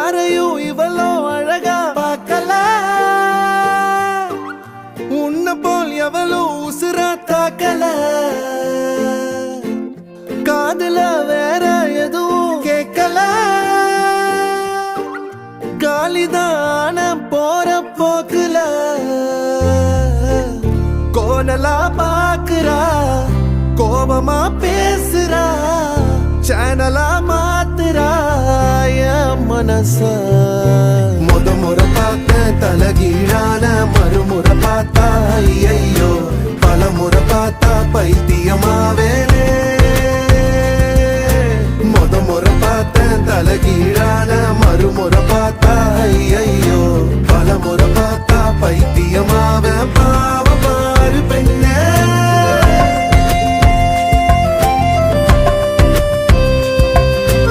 யாரையும் இவளோ அழகா பார்க்கல உன்ன போல் எவளும் உசுரா தாக்கல காதுல வேற எதுவும் கேட்கல காலிதான போற போக்குல கோணலா பாக்குறா கோபமா பேசுறா சேனலா மாத்துறா என் மனச முறை பார்த்த தலகீழான மறுமுறை பார்த்தா ஐயோ பல முறை பார்த்தா பைத்தியமாவேனே முறை பார்த்த தலகீழான மறுமுறை பார்த்தா ஐயோ பல முறை பார்த்தா பைத்தியமாவே